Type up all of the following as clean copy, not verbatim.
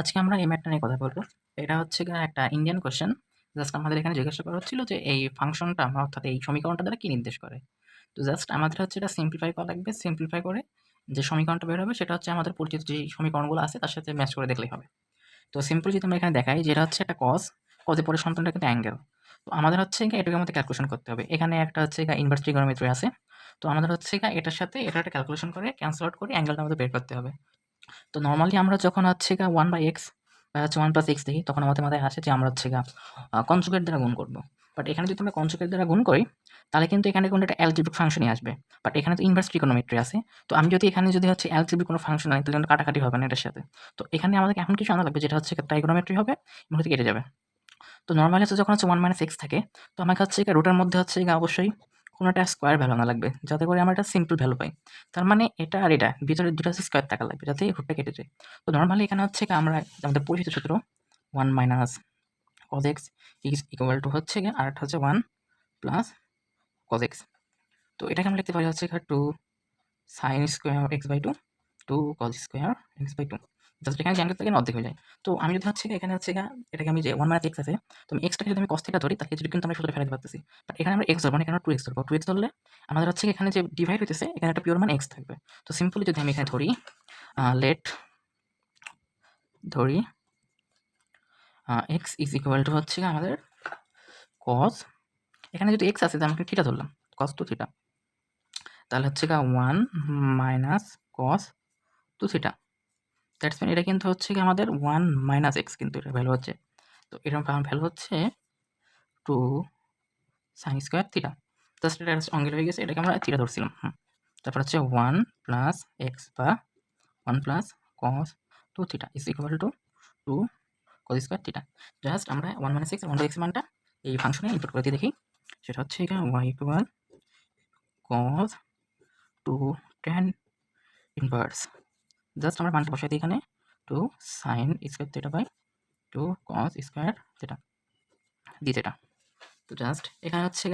আজকে আমরা এই ম্যাথটা নিয়ে কথা বলব। এটা হচ্ছে গিয়ে একটা ইন্ডিয়ান কোয়েশ্চেন। জাস্ট আমাদের এখানে জিজ্ঞাসা করা হচ্ছিল যে এই ফাংশনটা অর্থাৎ এই সমীকরণটা দ্বারা কি নির্দেশ করে? তো জাস্ট আমাদের হচ্ছে এটা সিম্পলিফাই করা লাগবে। সিম্পলিফাই করে যে সমীকরণটা বের হবে সেটা হচ্ছে আমাদের পরিচিত যে সমীকরণগুলো আছে তার সাথে ম্যাচ করে দেখলেই হবে। তো সিম্পল যদি আমরা এখানে দেখাই যে এটা হচ্ছে একটা কজ, কজের পরের সন্তানটা কিন্তু অ্যাঙ্গেল। তো আমাদের হচ্ছে গিয়ে এটাকে আমাদের ক্যালকুলেশন করতে হবে। এখানে একটা হচ্ছে গিয়ে ইনভার্স ট্রিগোনোমেট্রি আছে। তো আমাদের হচ্ছে গিয়ে এটার সাথে এটার একটা ক্যালকুলেশন করে ক্যানসেল আউট করে অ্যাঙ্গেলটা আমাদের বের করতে হবে। তো নরমালি আমরা যখন হচ্ছে গিয়ে 1/x বা হচ্ছে 1+x দেখি তখন আমাদের মাথায় আসে যে আমরা হচ্ছে গিয়ে কনজুগেট দ্বারা গুণ করব। বাট এখানে যদি আমরা কনজুগেট দ্বারা গুণ করি তাহলে কিন্তু এখানে কোনো একটা অ্যালজেব্রিক ফাংশনই আসবে। বাট এখানে তো ইনভার্স ট্রিগোনোমেট্রি আছে। তো আমি যদি এখানে যদি হচ্ছে অ্যালজেব্রিক কোনো ফাংশন আনি তাহলে কিন্তু কাটাকাটি হবে না এটার সাথে। তো এখানে আমাদেরকে এমন কিছু আনা লাগবে যেটা হচ্ছে ট্রাইগোনোমেট্রি হবে এবং হচ্ছে কেটে যাবে। তো নরমালি হচ্ছে যখন হচ্ছে 1 - x থাকে তো আমাকে হচ্ছে রুটের মধ্যে হচ্ছে অবশ্যই কোনো একটা স্কোয়ার ভ্যালু আনা লাগবে যাতে করে আমরা একটা সিম্পল ভ্যালু পাই। তার মানে এটা আর এটা ভিতরে দুটো হচ্ছে স্কোয়ার থাকা লাগবে যাতে রুটটা কেটে যায়। তো নরমালি এখানে হচ্ছে আমরা আমাদের পরিচিত সূত্র 1 - cos x is equal to হচ্ছে আরেকটা হচ্ছে 1 প্লাস cos x। তো এটাকে আমরা লিখতে পারি হচ্ছে 2 sin square x/2 2 cos square x/2 just এখানে জানলে থেকে অর্ধেক হয়ে যায়। তো আমি যদি হচ্ছে এখানে হচ্ছে এটাকে আমি যে 1 - x আছে তো আমি এক্সটাকে যদি আমি cos থিটা ধরি তাহলে যদি কিন্তু আমরা সূত্রে ফেলাতে পারতেছি। বাট এখানে আমরা x ধরবো না, এখানে 2x ধরবো। 2x ধরলে আমাদের হচ্ছে এখানে যে ডিভাইড হইতেছে এখানে একটা পিওর মান x থাকবে। তো সিম্পলি যদি আমি এখানে ধরি লেট ধরি x ইজ ইকুয়াল টু হচ্ছে আমাদের cos, এখানে যদি x আছে তাহলে আমি থিটা ধরলাম cos 2 থিটা, তাহলে হচ্ছে 1 - cos 2 থিটা। দ্যাটস মিন এটা কিন্তু হচ্ছে আমাদের 1 - x কিন্তু এটা ভ্যালু হচ্ছে। তো এরকম ভ্যালু হচ্ছে 2 sin স্কয়ার থিটা। জাস্ট এটা অঙ্গেল হয়ে গেছে, এটাকে আমরা থিটা ধরছিলাম। তারপর হচ্ছে 1 প্লাস x বা 1 plus cos 2 theta is equal to 2 cos square theta. Just আমরা 1 - x 1/x মানটা এই ফাংশনে ইনপুট করে দিয়ে দেখি। সেটা হচ্ছে y equal cos 2 tan inverse. Just আমরা মানটা বসাই দিই এখানে 2 sin square theta by 2 cos square theta d theta. তো জাস্ট এখানে হচ্ছে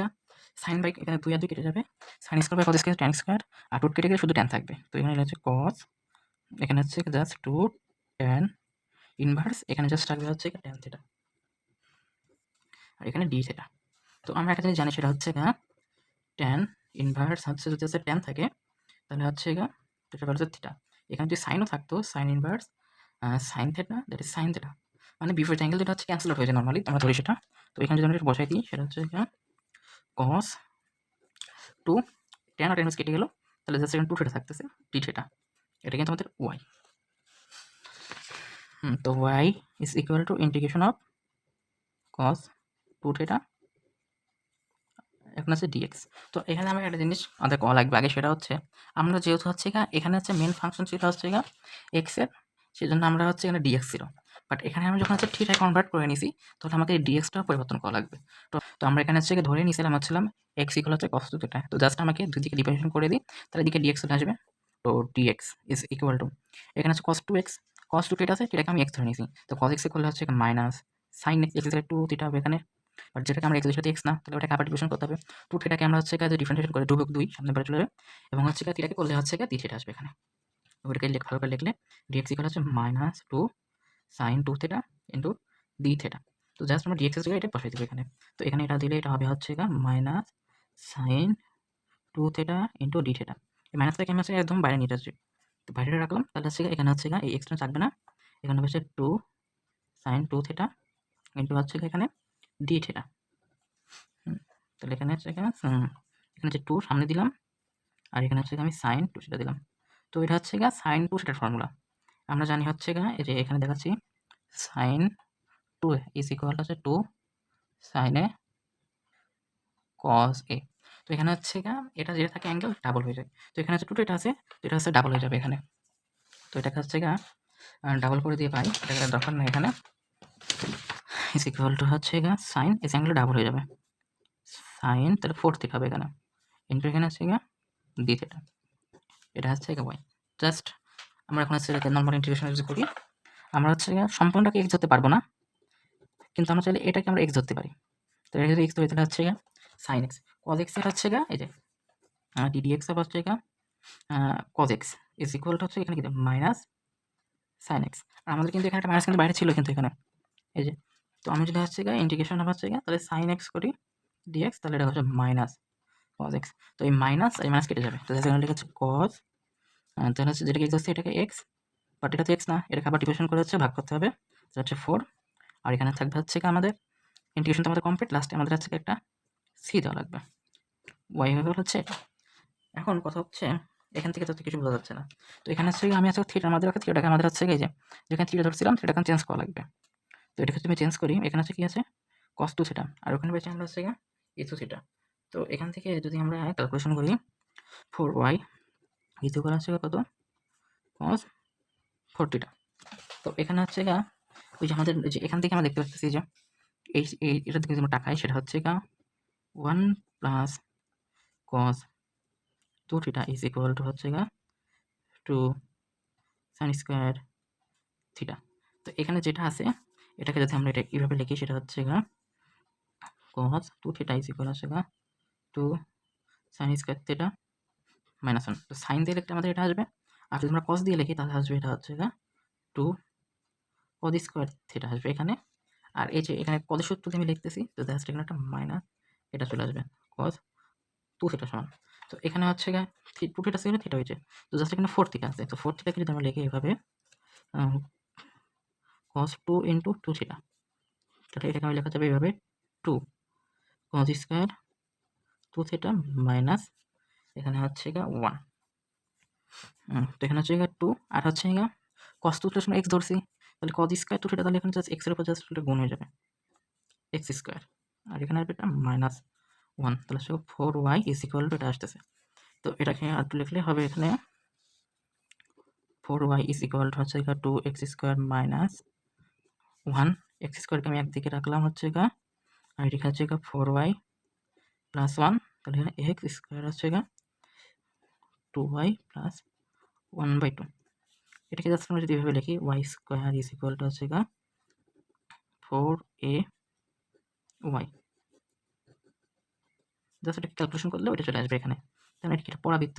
সাইন বাই এখানে 2 আর 2 কেটে যাবে। Sine square by cos square tan square আর রুট কেটে গেলে শুধু ট্যান থাকবে। তো এখানে হচ্ছে কস, এখানে হচ্ছে জাস্ট 2 ট্যান ইনভার্স, এখানে জাস্ট থাকবে হচ্ছে ট্যান থিটা আর এখানে ডি থিটা। তো আমরা একটা জিনিস জানি সেটা হচ্ছে ট্যান ইনভার্স হচ্ছে যদি হচ্ছে ট্যান থাকে তাহলে হচ্ছে এটা হচ্ছে থিটা। এখানে যদি সাইনও থাকতো sign inverse sine theta that is sine theta, মানে বিপরীত অ্যাঙ্গেল যেটা হচ্ছে ক্যান্সেল আউট হয়ে যায় নরমালি আমরা ধরি সেটা। তো এখানে যদি আমরা এটা বসাই দিই সেটা হচ্ছে কস 2 tan আর tan কেটে গেল, তাহলে জাস্ট এখানে 2 থিটা থাকতেছে d থিটা। এটা কিন্তু আমাদের y। তো y is equal to integration of cos 2 theta এখন আছে dx। তো এখানে আমার একটা জিনিস আমাদের করা লাগবে আগে, সেটা হচ্ছে আমরা যেহেতু হচ্ছে এখানে হচ্ছে মেন ফাংশন ছিল হচ্ছে x এর, সেজন্য আমরা হচ্ছে এখানে dx ছিল। বাট এখানে আমি যখন হচ্ছে থিটায় কনভার্ট করে নিছি তখন আমাকে এই dx টা পরিবর্তন করা লাগবে। তো আমরা এখানে হচ্ছে ধরে নিয়েছিলাম হচ্ছিলাম x ইকুয়াল হচ্ছে cos 2 থিটা। তো জাস্ট আমাকে দুই দিকে ডিফারেন্সিয়েশন করে দিই তাহলে এদিকে dx চলে আসবে। তো dx ইজ ইকুয়াল টু এখানে হচ্ছে cos 2x, cos 2 থিটা আছে এটাকে আমি x ধরে নিয়েছি। তো cos x করলে হচ্ছে মাইনাস sin x এর 2 থিটা হবে এখানে। বাট যেটাকে আমরা x এর সাথে x না, তাহলে ওটাকে আবার ডিভিশন করতে হবে। 2 থিটাকে আমরা হচ্ছে ডিফারেন্সিয়েশন করে 2/2 সামনে বারে চলে যাবে এবং হচ্ছে থিটাকে করলে হচ্ছে d থিটা আসবে এখানে। ওটাকে ভালো করে লিখলে dx ইকুয়াল হচ্ছে -2 sin 2 theta into d theta. তো জাস্ট আমরা dx এর জায়গায় এটা বসাই দেব এখানে। তো এখানে এটা দিলে এটা হবে হচ্ছে minus sin 2 theta into d theta. এই মাইনাসটাকে আমি হচ্ছে একদম বাইরে নিয়ে যাচ্ছি। তো বাইরে রাখলাম তাহলে হচ্ছে এখানে হচ্ছে এই এক্সটা থাকবে না। এখানে হচ্ছে 2 sin 2 থিটা ইনটু হচ্ছে এখানে d থিটা। তাহলে এখানে হচ্ছে এখানে যে 2 সামনে দিলাম আর এখানে হচ্ছে আমি sin 2 সেটা দিলাম। তো এটা হচ্ছে sin 2 সেটার ফর্মুলা। আমরা জানি হচ্ছে এই যে এখানে দেখাচ্ছি sin 2 ইজ ইকুয়াল হচ্ছে 2 sin a cos a। তো এখানে হচ্ছে এটা যেটা থাকে অ্যাঙ্গেল ডাবল হয়ে যায়। তো এখানে হচ্ছে 2 এটা আছে, তো এটা হচ্ছে ডাবল হয়ে যাবে এখানে। তো এটাকে হচ্ছে ডাবল করে দিয়ে পাই, এটা দরকার নাই এখানে। ইজ ইকুয়াল টু হচ্ছে sin এই অ্যাঙ্গেল ডাবল হয়ে যাবে। sin তাহলে 4 থিটা হবে এখানে। ইনটু এখানে হচ্ছে d থিটা। এটা হচ্ছে y। জাস্ট আমরা এখন হচ্ছে এটাকে নরমাল ইন্টিগ্রেশন ইউজ করি। আমরা হচ্ছে সম্পূর্ণটাকে x ধরতে পারবো না, কিন্তু আমরা চাইলে এটাকে আমরা x ধরতে পারি। তো এটা যদি x ধরি তাহলে হচ্ছে sin x cos x এর হচ্ছে এই যে ddx হচ্ছে cos x is equal to হচ্ছে এখানে কি মাইনাস সাইন এক্স। আর আমাদের কিন্তু এখানে একটা মাইনাস কিন্তু বাইরে ছিল কিন্তু এখানে, এই যে। তো আমি যদি হচ্ছে গিয়ে ইন্টিগ্রেশন হচ্ছে গিয়ে তাহলে সাইন এক্স করি ডিএক্স, তাহলে এটা হচ্ছে মাইনাস কজ এক্স। তো এই মাইনাস কেটে যাবে। তো সেখানে লেখা হচ্ছে কজ, তাহলে হচ্ছে যেটাকে এক্স হচ্ছে এটাকে এক্স, বাট এটা তো এক্স না, এটাকে আবার ডিভিশন করে হচ্ছে ভাগ করতে হবে, সেটা হচ্ছে 4। আর এখানে থাকবে হচ্ছে গিয়ে আমাদের ইন্টিগ্রেশন তো আমাদের কমপ্লিট, লাস্টে আমাদের হচ্ছে একটা সি দেওয়া লাগবে। ওয়াই হচ্ছে এটা। এখন কথা হচ্ছে এখান থেকে তো কিছু বোঝা যাচ্ছে না। তো এখানে হচ্ছে আমি আজকে থিটা আমাদের থিটাটাকে আমাদের হচ্ছে এই যে যেখানে থিটা ধরছিলাম সেটা এখন চেঞ্জ করা লাগবে। তো এটাকে যদি আমি চেঞ্জ করি, এখানে হচ্ছে কি আছে কস টু থিটা, আর ওখানে পেয়েছি আমরা হচ্ছে গিয়ে ই টু থিটা। তো এখান থেকে যদি আমরা ক্যালকুলেশন করি 4y ইকুয়াল হচ্ছে কত কস 4 থিটা। তো এখানে হচ্ছে গা ওই যে আমাদের যে এখান থেকে আমরা দেখতে পাচ্ছি যে এই এটা থেকে যে আমরা টাকাই সেটা হচ্ছে গা 1 plus cos 2 theta is equal to হচ্ছে গা 2 সাইন স্কোয়ার থিটা। তো এখানে যেটা আছে এটাকে যদি আমরা এটা এইভাবে লিখি সেটা হচ্ছে গা cos 2 থিটা ইজ ইকুয়াল হচ্ছে গা 2 সাইন স্কোয়ার থিটা মাইনাস 1। তো সাইন দিয়ে লিখলে আমাদের এটা আসবে, আর যদি আমরা cos দিয়ে লিখি তাহলে আসবে এটা হচ্ছে গা 2 cos স্কোয়ার থিটা আসবে এখানে। আর এই যে এখানে cos সূত্র দিয়ে আমি লিখতেছি, তো দেখা যাচ্ছে এখানে একটা মাইনাস এটা চলে আসবে cos 2 থিটা সমান। তো এখানে হচ্ছে গা 2 থিটা ছিল থিটা হয়েছে, তো জাস্ট এখানে 4 থিটা আছে। তো 4 থিটাকে যদি আমরা লিখি এভাবে cos 2 ইন্টু 2 থিটা, তাহলে এটাকে আমি লেখা যাবে এভাবে 2 cos স্কোয়ার 2 থিটা মাইনাস এখানে হচ্ছে গা 1। তো এখানে হচ্ছে গা 2 আর হচ্ছে গা cos 2 থিটার সময় x ধরছি, তাহলে cos স্কোয়ার 2 থিটা, তাহলে এখানে জাস্ট x এর উপর জাস্ট গুণ হয়ে যাবে x স্কোয়ার, আর এখানে আসবে এটা মাইনাস 1, তাহলে সে 4y ইজ ইকুয়াল টু এটা আসতেছে। তো এটাকে আর একটু লিখলে হবে এখানে 4y ইজ ইকুয়াল টু হচ্ছে গা 2x স্কোয়ার মাইনাস 1, x স্কোয়ারকে আমি একদিকে রাখলাম হচ্ছে গা, আর এখানে হচ্ছে গা 4y প্লাস 1, তাহলে এখানে x স্কোয়ার হচ্ছে গা 2y প্লাস 1/2। এটাকে জাস্ট আমরা যদি এভাবে লিখি y square is equal to হচ্ছে গা 4ay, জাস্ট এটাকে ক্যালকুলেশন করলে ওইটা চলে আসবে এখানে। তাহলে এটা কি পরাবৃত্ত,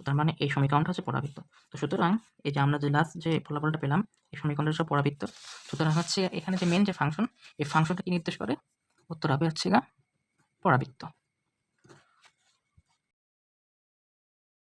তার মানে এই সমীকরণটা হচ্ছে পরাবৃত্ত। তো সুতরাং এই যে আমরা যে লাস্ট যে ফলাফলটা পেলাম এই সমীকরণটা হচ্ছে পরাবৃত্ত। সুতরাং হচ্ছে এখানে যে মেন যে ফাংশন, এই ফাংশনটা কি নির্দেশ করে, উত্তর হবে হচ্ছে গা পরাবৃত্ত।